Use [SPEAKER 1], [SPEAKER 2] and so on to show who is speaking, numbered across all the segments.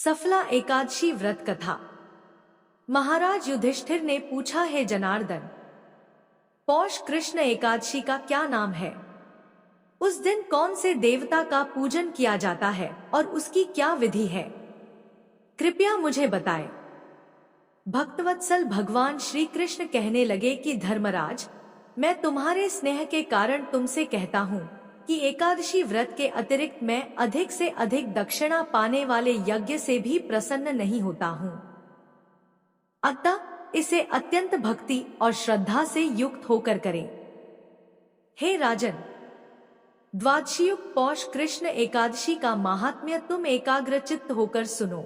[SPEAKER 1] सफला एकादशी व्रत कथा। महाराज युधिष्ठिर ने पूछा, है जनार्दन, पौष कृष्ण एकादशी का क्या नाम है? उस दिन कौन से देवता का पूजन किया जाता है और उसकी क्या विधि है? कृपया मुझे बताएं। भक्तवत्सल भगवान श्री कृष्ण कहने लगे कि धर्मराज, मैं तुम्हारे स्नेह के कारण तुमसे कहता हूँ कि एकादशी व्रत के अतिरिक्त मैं अधिक से अधिक दक्षिणा पाने वाले यज्ञ से भी प्रसन्न नहीं होता हूँ। अतः इसे अत्यंत भक्ति और श्रद्धा से युक्त होकर करें। हे राजन, द्वादशीयुक्त पौष कृष्ण एकादशी का महात्म्य तुम एकाग्रचित्त होकर सुनो।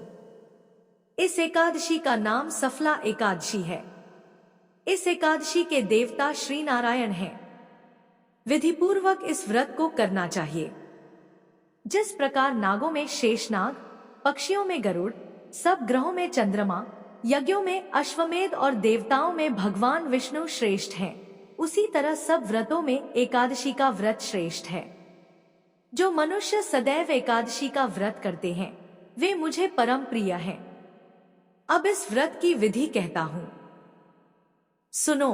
[SPEAKER 1] इस एकादशी का नाम सफला एकादशी है। इस एकादशी के देवता श्री नारायण हैं। विधिपूर्वक इस व्रत को करना चाहिए। जिस प्रकार नागों में शेषनाग, पक्षियों में गरुड़, सब ग्रहों में चंद्रमा, यज्ञों में अश्वमेध और देवताओं में भगवान विष्णु श्रेष्ठ हैं, उसी तरह सब व्रतों में एकादशी का व्रत श्रेष्ठ है। जो मनुष्य सदैव एकादशी का व्रत करते हैं वे मुझे परम प्रिय हैं। अब इस व्रत की विधि कहता हूं, सुनो।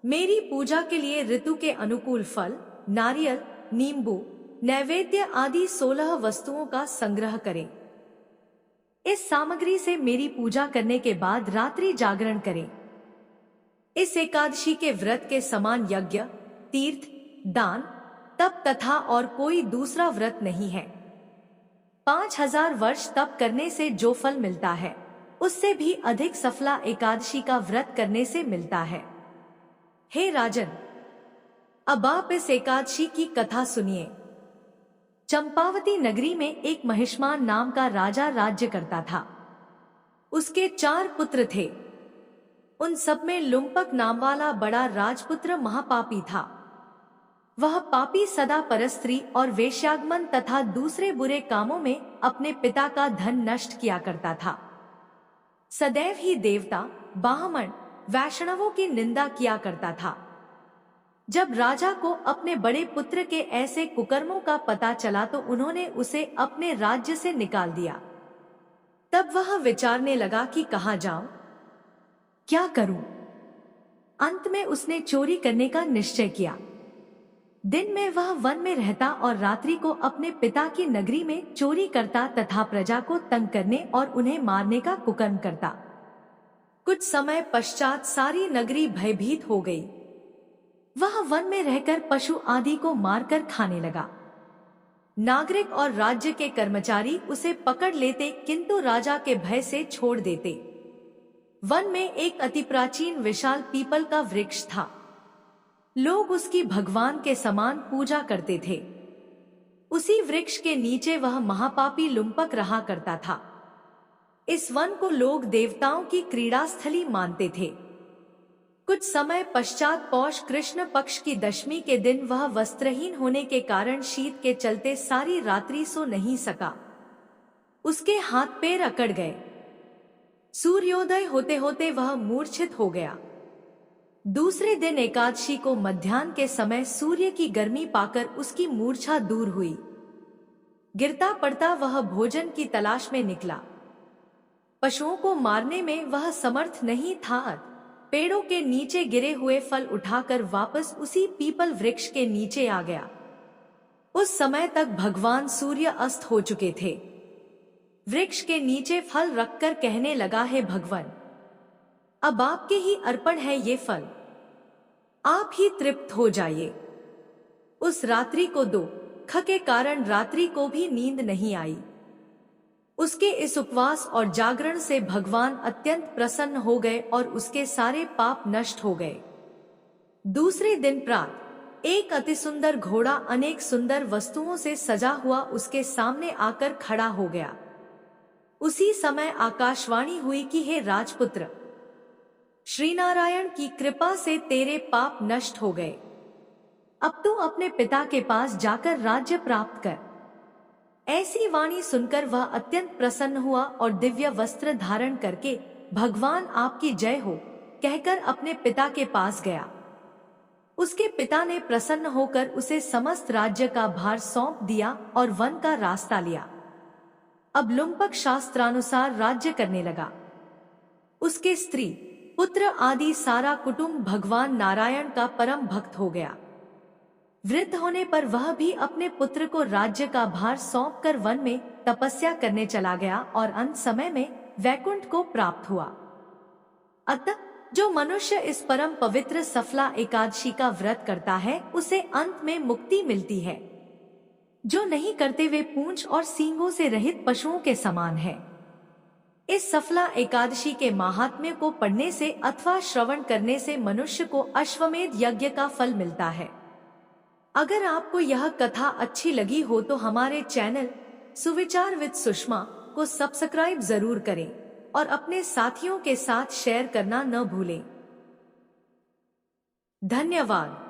[SPEAKER 1] मेरी पूजा के लिए ऋतु के अनुकूल फल, नारियल, नींबू, नैवेद्य आदि 16 वस्तुओं का संग्रह करें। इस सामग्री से मेरी पूजा करने के बाद रात्रि जागरण करें। इस एकादशी के व्रत के समान यज्ञ, तीर्थ, दान, तप तथा और कोई दूसरा व्रत नहीं है। 5000 वर्ष तप करने से जो फल मिलता है उससे भी अधिक सफला एकादशी का व्रत करने से मिलता है। हे राजन, अब आप इस एकादशी की कथा सुनिए। चंपावती नगरी में एक महिष्मान नाम का राजा राज्य करता था। उसके 4 पुत्र थे। उन सब में लुम्पक नाम वाला बड़ा राजपुत्र महापापी था। वह पापी सदा परस्त्री और वेश्यागमन तथा दूसरे बुरे कामों में अपने पिता का धन नष्ट किया करता था। सदैव ही देवता, ब्राह्मण, वैष्णवों की निंदा किया करता था। जब राजा को अपने बड़े पुत्र के ऐसे कुकर्मों का पता चला तो उन्होंने उसे अपने राज्य से निकाल दिया। तब वह विचारने लगा कि कहाँ जाऊं, क्या करूं। अंत में उसने चोरी करने का निश्चय किया। दिन में वह वन में रहता और रात्रि को अपने पिता की नगरी में चोरी करता तथा प्रजा को तंग करने और उन्हें मारने का कुकर्म करता। कुछ समय पश्चात सारी नगरी भयभीत हो गई। वह वन में रहकर पशु आदि को मारकर खाने लगा। नागरिक और राज्य के कर्मचारी उसे पकड़ लेते किंतु राजा के भय से छोड़ देते। वन में एक अति प्राचीन विशाल पीपल का वृक्ष था। लोग उसकी भगवान के समान पूजा करते थे। उसी वृक्ष के नीचे वह महापापी लुम्पक रहा करता था। इस वन को लोग देवताओं की क्रीड़ा स्थली मानते थे। कुछ समय पश्चात पौष कृष्ण पक्ष की दशमी के दिन वह वस्त्रहीन होने के कारण शीत के चलते सारी रात्रि सो नहीं सका। उसके हाथ पैर अकड़ गए। सूर्योदय होते होते वह मूर्छित हो गया। दूसरे दिन एकादशी को मध्याह्न के समय सूर्य की गर्मी पाकर उसकी मूर्छा दूर हुई। गिरता पड़ता वह भोजन की तलाश में निकला। पशुओं को मारने में वह समर्थ नहीं था। पेड़ों के नीचे गिरे हुए फल उठाकर वापस उसी पीपल वृक्ष के नीचे आ गया। उस समय तक भगवान सूर्य अस्त हो चुके थे। वृक्ष के नीचे फल रखकर कहने लगा, है भगवान, अब आपके ही अर्पण है ये फल, आप ही तृप्त हो जाइए। उस रात्रि को दुख के कारण रात्रि को भी नींद नहीं आई। उसके इस उपवास और जागरण से भगवान अत्यंत प्रसन्न हो गए और उसके सारे पाप नष्ट हो गए। दूसरे दिन प्रातः एक अति सुंदर घोड़ा अनेक सुंदर वस्तुओं से सजा हुआ उसके सामने आकर खड़ा हो गया। उसी समय आकाशवाणी हुई कि हे राजपुत्र, श्रीनारायण की कृपा से तेरे पाप नष्ट हो गए। अब तू अपने पिता के पास जाकर राज्य प्राप्त कर। ऐसी वाणी सुनकर वह अत्यंत प्रसन्न हुआ और दिव्य वस्त्र धारण करके भगवान आपकी जय हो कहकर अपने पिता के पास गया। उसके पिता ने प्रसन्न होकर उसे समस्त राज्य का भार सौंप दिया और वन का रास्ता लिया। अब लुम्पक शास्त्रानुसार राज्य करने लगा। उसके स्त्री, पुत्र आदि सारा कुटुंब भगवान नारायण का परम भक्त हो गया। वृद्ध होने पर वह भी अपने पुत्र को राज्य का भार सौंपकर वन में तपस्या करने चला गया और अंत समय में वैकुंठ को प्राप्त हुआ। अतः जो मनुष्य इस परम पवित्र सफला एकादशी का व्रत करता है उसे अंत में मुक्ति मिलती है। जो नहीं करते वे पूंछ और सींगों से रहित पशुओं के समान है। इस सफला एकादशी के महात्म्य को पढ़ने से अथवा श्रवण करने से मनुष्य को अश्वमेध यज्ञ का फल मिलता है। अगर आपको यह कथा अच्छी लगी हो तो हमारे चैनल सुविचार विद सुषमा को सब्सक्राइब जरूर करें और अपने साथियों के साथ शेयर करना न भूलें। धन्यवाद।